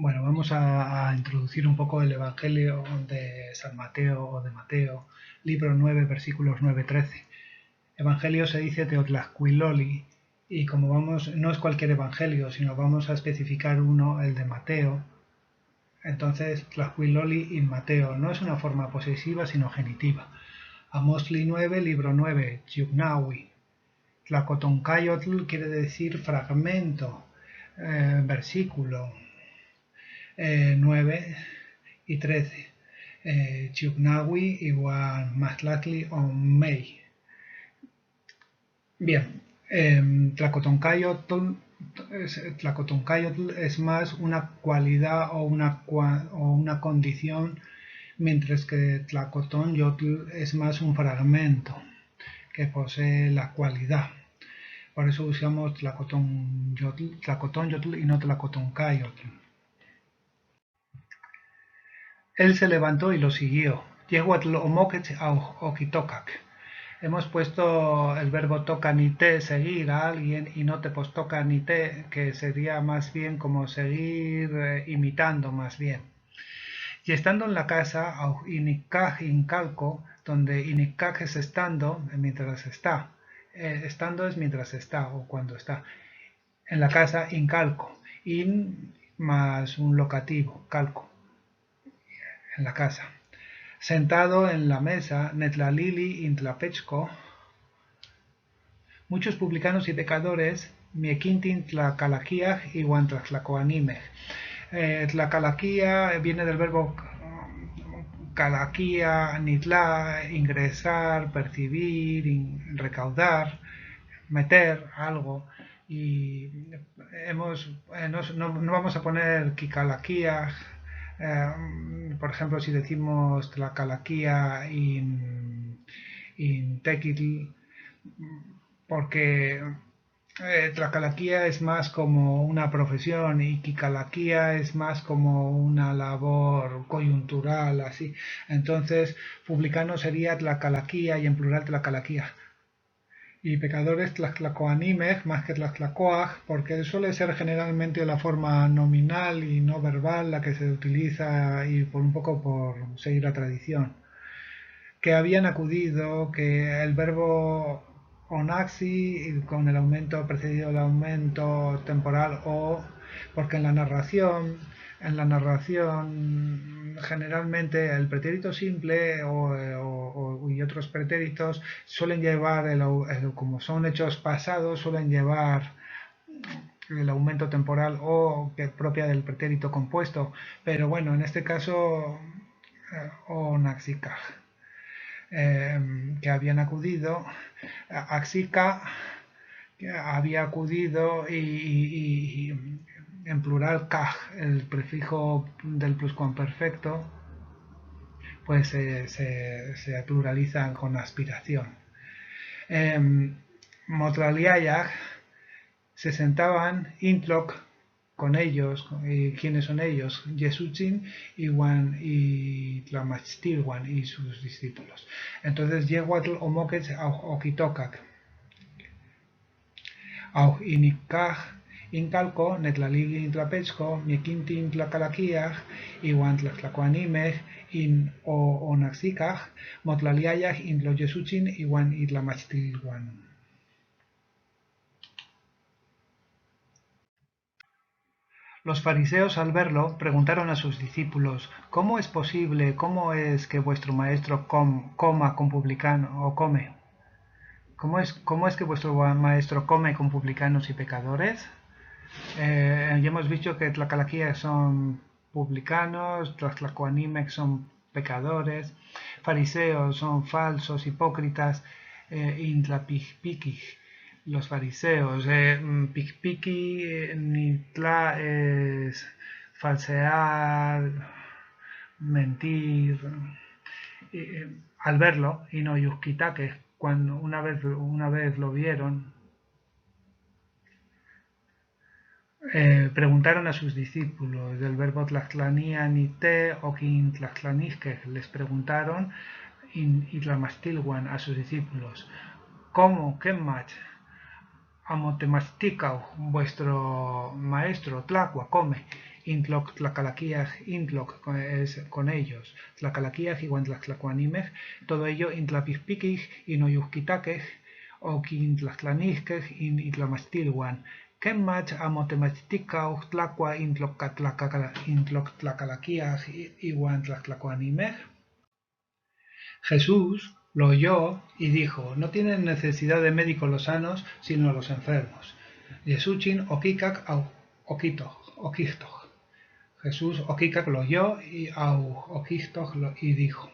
Bueno, vamos a introducir un poco el Evangelio de San Mateo o de Mateo, libro 9, versículos 9-13. Evangelio se dice Teotlascuiloli y como vamos, no es cualquier evangelio, sino vamos a especificar uno, el de Mateo. Entonces, Tlascuiloli in Mateo no es una forma posesiva, sino genitiva. Amosli 9, libro 9, Tziugnawi. Tlacotoncayotl quiere decir fragmento, versículo. 9 y 13. Chiugnawi igual Mazlatli o Mei. Bien, Tlacotoncayotl es más una cualidad o una condición, mientras que Tlacotonyotl es más un fragmento que posee la cualidad. Por eso usamos Tlacotonyotl y no Tlacotoncayotl. Él se levantó y lo siguió. Yehuatl omoket okitocac. Hemos puesto el verbo toca ni te, seguir a alguien, y no te toca ni te, que sería más bien como seguir imitando más bien. Y estando en la casa, inikaj incalco, donde inikaj es estando, mientras está. Estando es mientras está o cuando está. En la casa, incalco. In más un locativo, calco. En la casa. Sentado en la mesa, netlalili intlapechco, muchos publicanos y pecadores, miequintin tlacalaquiaj y guantlacoanimej. Tlacalaquia viene del verbo calaquia, nitla, ingresar, percibir, recaudar, meter algo. Y no vamos a poner kikalaquia, por ejemplo, si decimos tlacalaquia in tequitl, porque Tlacalaquía es más como una profesión y Kikalaquía es más como una labor coyuntural, así. Entonces, publicano sería Tlacalaquía y en plural Tlacalaquía. Y pecadores Tlaclacoanimej más que Tlaclacoaj, porque suele ser generalmente la forma nominal y no verbal la que se utiliza y por un poco por seguir la tradición. Que habían acudido, que el verbo onaxi con el aumento precedido del aumento temporal o, porque en la narración generalmente el pretérito simple y otros pretéritos suelen llevar, como son hechos pasados, suelen llevar el aumento temporal o que propia del pretérito compuesto, pero bueno, en este caso onaxicaj. Que habían acudido, Axica había acudido y en plural kaj, el prefijo del pluscuamperfecto, pues se pluraliza con aspiración. Motraliayag se sentaban intlok con ellos, ¿quiénes son ellos? Yesuchin y Tlamachtilwan y sus discípulos. Entonces, Yehuatl omoket okitokak, au inikaj incalco, netlalili intlapechco, miequinti intlacalaquiaj, iwan tlacuanimej, in o onaxicaj, motlaliayaj intlo Yesuchin iwan itlamachtilwan. Los fariseos al verlo preguntaron a sus discípulos, ¿cómo es posible, cómo es que vuestro maestro coma con publicanos o come? ¿Cómo es que vuestro maestro come con publicanos y pecadores? Ya hemos visto que Tlacalaquía son publicanos, Tlacuanimex son pecadores, fariseos son falsos, hipócritas, Intlapiqpiqui, los fariseos. Piqpiqui, Nitla es falsear, mentir. Al verlo, y no Yusquitaque, cuando una vez lo vieron, preguntaron a sus discípulos del verbo tlaxtlanía ni te o quin tlaxtlanisque, les preguntaron y tlamastilwan a sus discípulos, ¿cómo? ¿Qué match? amotemasticau, vuestro maestro, tlacua, come, intloc tlacalaquiaj, intloc es con ellos, tlacalaquiaj igual tlacuanimej, todo ello intlapijpiquij, inoyuhquitaquej, o quintlahtlanijquej, intlamastilhuan. ¿Qué mach amotemasticau tlacua intloc tlacalaquiaj, igual tlacuanimej? Jesús lo oyó y dijo: no tienen necesidad de médicos los sanos, sino los enfermos. Yesuchin okikak au okijtoj. Jesús okikak lo oyó y au okijtoj y dijo: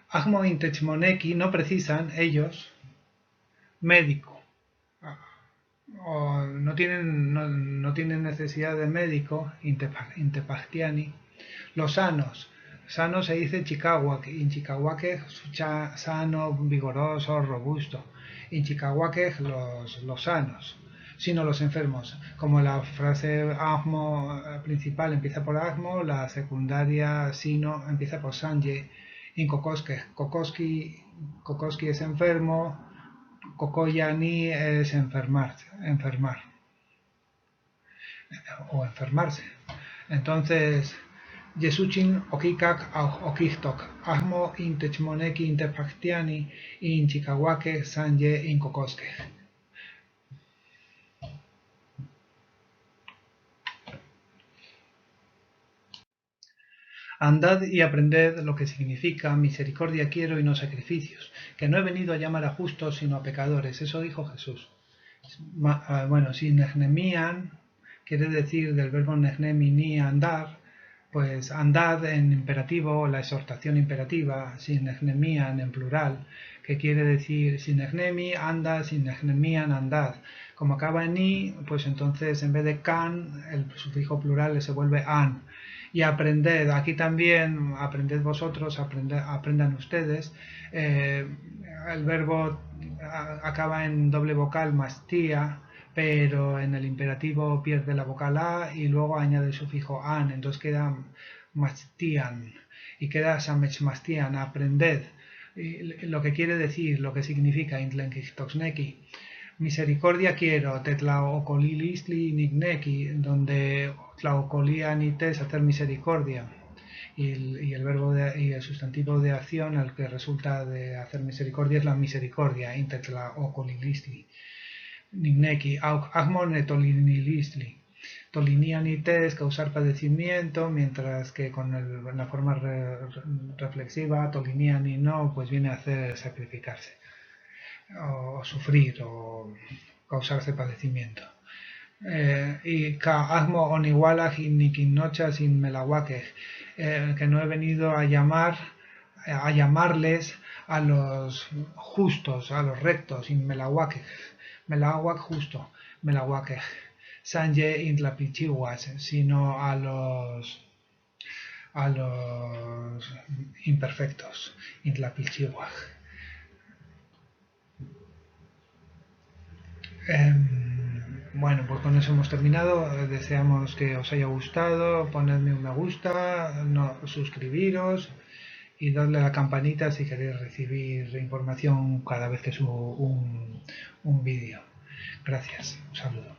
Agmo intechmoneki, no precisan ellos médico. O no tienen necesidad de médico, intepachtiani. Los sanos. Sano se dice chicahuaque, inchicahuaque sano, vigoroso, robusto. Inchicahuaque los sanos, sino los enfermos. Como la frase asmo principal empieza por asmo, la secundaria sino empieza por sanje. Incocoske, Kokoski es enfermo, Kokoyani es enfermar o enfermarse. Entonces, Yesuchin okikak okijtok, ahmo intechmoneki intepachtiani, inchikawake sanje inkokoske. Andad y aprended lo que significa misericordia quiero y no sacrificios, que no he venido a llamar a justos sino a pecadores. Eso dijo Jesús. Bueno, si nehnemian quiere decir del verbo nehnemi ni andar, pues andad en imperativo, la exhortación imperativa, sin nehnemian en plural, que quiere decir sin nehnemi anda, sin nehnemian andad. Como acaba en i, pues entonces en vez de can, el sufijo plural se vuelve an. Y aprended, aquí también, aprended vosotros, aprendan ustedes. El verbo acaba en doble vocal más tía, pero en el imperativo pierde la vocal a y luego añade el sufijo an, entonces queda mastian y queda samechmastian, aprended. Lo que quiere decir, lo que significa intlenkichtoxneki. Misericordia quiero, tetlaocolilistli nigneki, donde tlaocolía nite es hacer misericordia. Y el sustantivo de acción al que resulta de hacer misericordia es la misericordia, intetlaocolilistli. Nigneki, agmone tolinilistli. Tolinianite es causar padecimiento, mientras que con la forma reflexiva, toliniani no, pues viene a hacer sacrificarse, o sufrir, o causarse padecimiento. Y ka agmo oniwalaj nikinnocha sin melahuaque, que no he venido a llamarles a los justos, a los rectos, sin melahuaque. Melahuac justo, melahuaque. Sanje intlapichihuas, sino a los imperfectos, intlapichihuas. Bueno, pues con eso hemos terminado. Deseamos que os haya gustado. Ponedme un me gusta, suscribiros y dadle a la campanita si queréis recibir información cada vez que subo un vídeo. Gracias. Un saludo.